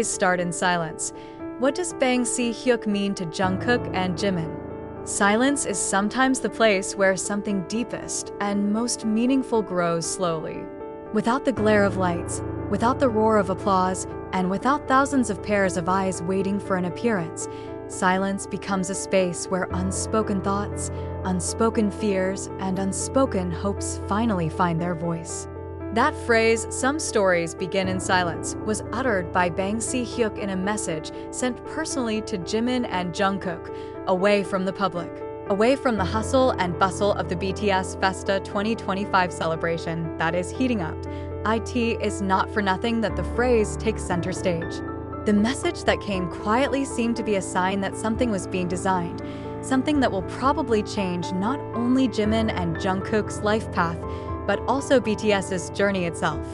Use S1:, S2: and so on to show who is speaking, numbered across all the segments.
S1: stories start in silence. What does Bang Si Hyuk mean to Jungkook and Jimin? Silence is sometimes the place where something deepest and most meaningful grows slowly. Without the glare of lights, without the roar of applause, and without thousands of pairs of eyes waiting for an appearance, silence becomes a space where unspoken thoughts, unspoken fears, and unspoken hopes finally find their voice. That phrase, "some stories begin in silence," was uttered by Bang Si Hyuk in a message sent personally to Jimin and Jungkook, away from the public, away from the hustle and bustle of the BTS Festa 2025 celebration that is heating up. It is not for nothing that the phrase takes center stage. The message that came quietly seemed to be a sign that something was being designed, something that will probably change not only Jimin and Jungkook's life path, but also BTS's journey itself.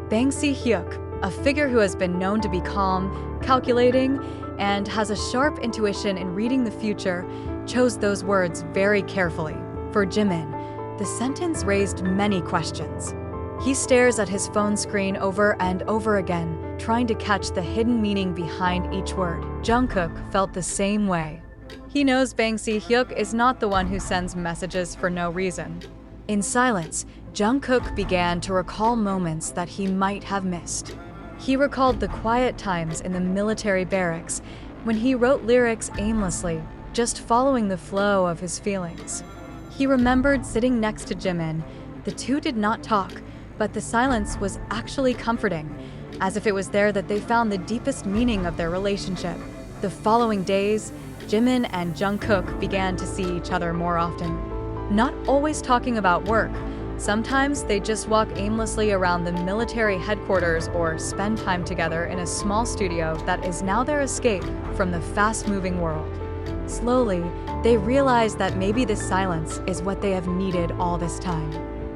S1: Bang Si Hyuk, a figure who has been known to be calm, calculating, and has a sharp intuition in reading the future, chose those words very carefully. For Jimin, the sentence raised many questions. He stares at his phone screen over and over again, trying to catch the hidden meaning behind each word. Jungkook felt the same way. He knows Bang Si Hyuk is not the one who sends messages for no reason. In silence, Jungkook began to recall moments that he might have missed. He recalled the quiet times in the military barracks when he wrote lyrics aimlessly, just following the flow of his feelings. He remembered sitting next to Jimin. The two did not talk, but the silence was actually comforting, as if it was there that they found the deepest meaning of their relationship. The following days, Jimin and Jungkook began to see each other more often. Not always talking about work. Sometimes they just walk aimlessly around the military headquarters or spend time together in a small studio that is now their escape from the fast-moving world. Slowly, they realize that maybe this silence is what they have needed all this time.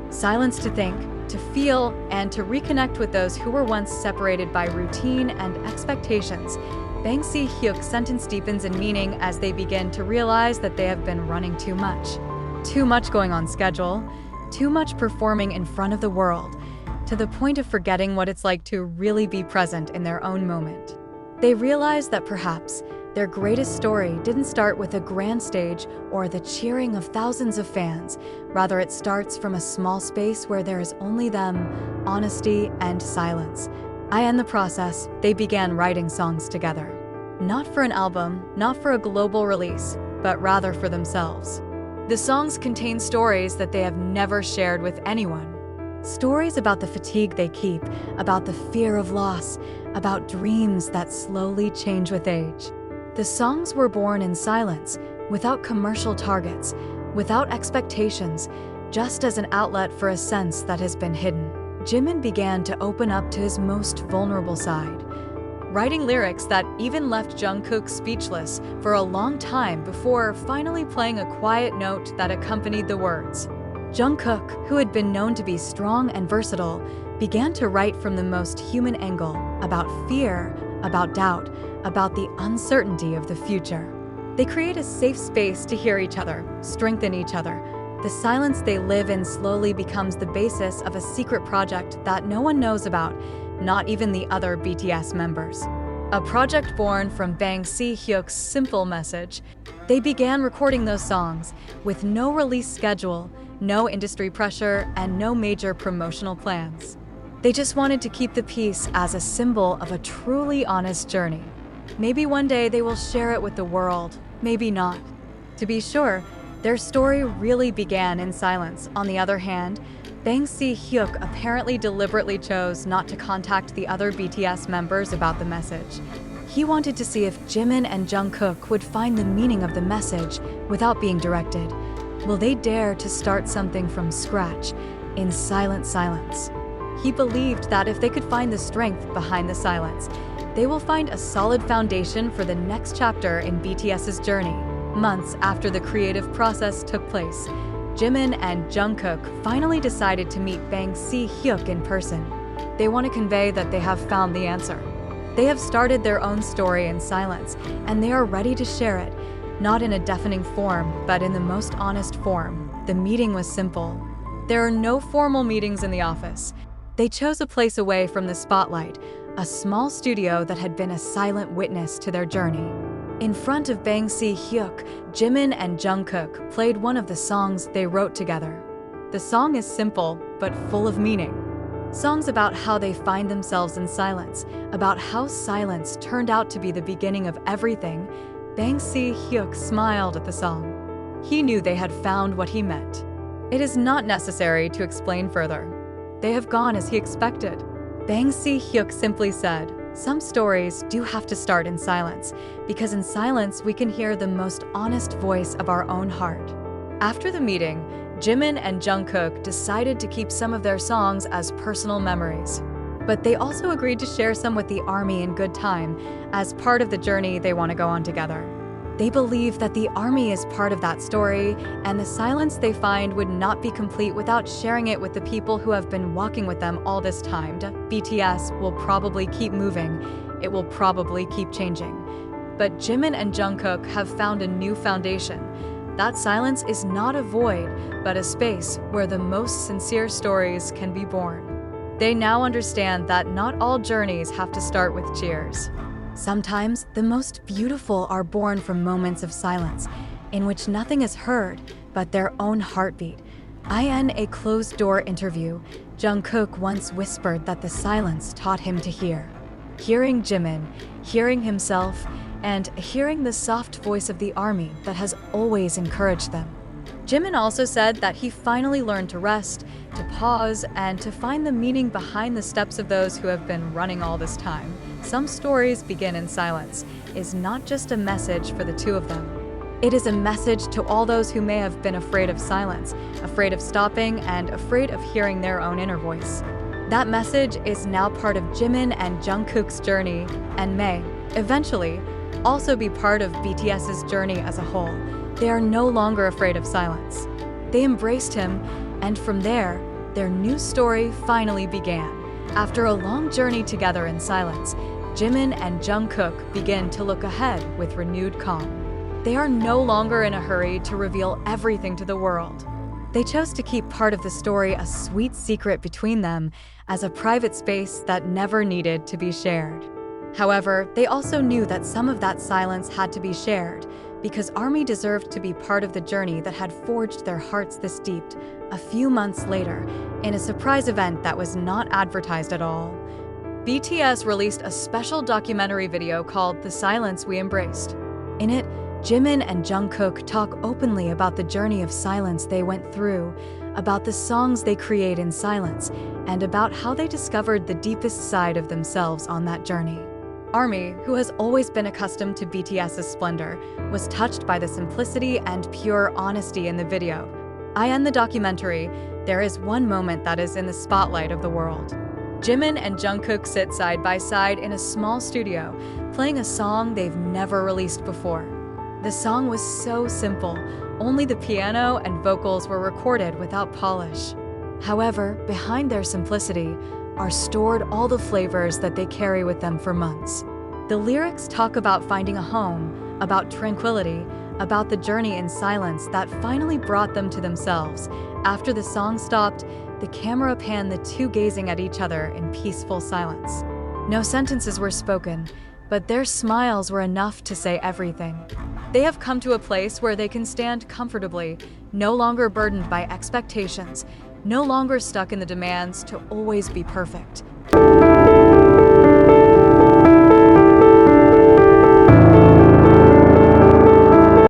S1: Silence to think, to feel, and to reconnect with those who were once separated by routine and expectations. Bang Si Hyuk's sentence deepens in meaning as they begin to realize that they have been running too much. Too much going on schedule, too much performing in front of the world, to the point of forgetting what it's like to really be present in their own moment. They realize that perhaps their greatest story didn't start with a grand stage or the cheering of thousands of fans. Rather, it starts from a small space where there is only them, honesty, and silence. In the process, they began writing songs together. Not for an album, not for a global release, but rather for themselves. The songs contain stories that they have never shared with anyone. Stories about the fatigue they keep, about the fear of loss, about dreams that slowly change with age. The songs were born in silence, without commercial targets, without expectations, just as an outlet for a sense that has been hidden. Jimin began to open up to his most vulnerable side, writing lyrics that even left Jungkook speechless for a long time before finally playing a quiet note that accompanied the words. Jungkook, who had been known to be strong and versatile, began to write from the most human angle, about fear, about doubt, about the uncertainty of the future. They create a safe space to hear each other, strengthen each other. The silence they live in slowly becomes the basis of a secret project that no one knows about, not even the other BTS members. A project born from Bang Si Hyuk's simple message. They began recording those songs with no release schedule, no industry pressure, and no major promotional plans. They just wanted to keep the peace as a symbol of a truly honest journey. Maybe one day they will share it with the world, maybe not. To be sure, their story really began in silence. On the other hand, Bang Si Hyuk apparently deliberately chose not to contact the other BTS members about the message. He wanted to see if Jimin and Jungkook would find the meaning of the message without being directed. Will they dare to start something from scratch, in silence? He believed that if they could find the strength behind the silence, they will find a solid foundation for the next chapter in BTS's journey. Months after the creative process took place, Jimin and Jungkook finally decided to meet Bang Si Hyuk in person. They want to convey that they have found the answer. They have started their own story in silence, and they are ready to share it, not in a deafening form, but in the most honest form. The meeting was simple. There are no formal meetings in the office. They chose a place away from the spotlight, a small studio that had been a silent witness to their journey. In front of Bang Si Hyuk, Jimin and Jungkook played one of the songs they wrote together. The song is simple, but full of meaning. Songs about how they find themselves in silence, about how silence turned out to be the beginning of everything. Bang Si Hyuk smiled at the song. He knew they had found what he meant. It is not necessary to explain further. They have gone as he expected. Bang Si Hyuk simply said, "Some stories do have to start in silence, because in silence we can hear the most honest voice of our own heart." After the meeting, Jimin and Jungkook decided to keep some of their songs as personal memories. But they also agreed to share some with the ARMY in good time, as part of the journey they want to go on together. They believe that the ARMY is part of that story, and the silence they find would not be complete without sharing it with the people who have been walking with them all this time. BTS will probably keep moving. It will probably keep changing. But Jimin and Jungkook have found a new foundation. That silence is not a void, but a space where the most sincere stories can be born. They now understand that not all journeys have to start with cheers. Sometimes, the most beautiful are born from moments of silence, in which nothing is heard but their own heartbeat. In a closed-door interview, Jungkook once whispered that the silence taught him to hear. Hearing Jimin, hearing himself, and hearing the soft voice of the ARMY that has always encouraged them. Jimin also said that he finally learned to rest, to pause, and to find the meaning behind the steps of those who have been running all this time. Some stories begin in silence is not just a message for the two of them. It is a message to all those who may have been afraid of silence, afraid of stopping, and afraid of hearing their own inner voice. That message is now part of Jimin and Jungkook's journey and may, eventually, also be part of BTS's journey as a whole. They are no longer afraid of silence. They embraced him, and from there, their new story finally began. After a long journey together in silence, Jimin and Jungkook begin to look ahead with renewed calm. They are no longer in a hurry to reveal everything to the world. They chose to keep part of the story a sweet secret between them as a private space that never needed to be shared. However, they also knew that some of that silence had to be shared, because ARMY deserved to be part of the journey that had forged their hearts this deep. A few months later, in a surprise event that was not advertised at all, BTS released a special documentary video called The Silence We Embraced. In it, Jimin and Jungkook talk openly about the journey of silence they went through, about the songs they create in silence, and about how they discovered the deepest side of themselves on that journey. ARMY, who has always been accustomed to BTS's splendor, was touched by the simplicity and pure honesty in the video. In the documentary, there is one moment that is in the spotlight of the world. Jimin and Jungkook sit side by side in a small studio, playing a song they've never released before. The song was so simple, only the piano and vocals were recorded without polish. However, behind their simplicity are stored all the flavors that they carry with them for months. The lyrics talk about finding a home, about tranquility, about the journey in silence that finally brought them to themselves. After the song stopped, the camera panned the two gazing at each other in peaceful silence. No sentences were spoken, but their smiles were enough to say everything. They have come to a place where they can stand comfortably, no longer burdened by expectations, no longer stuck in the demands to always be perfect.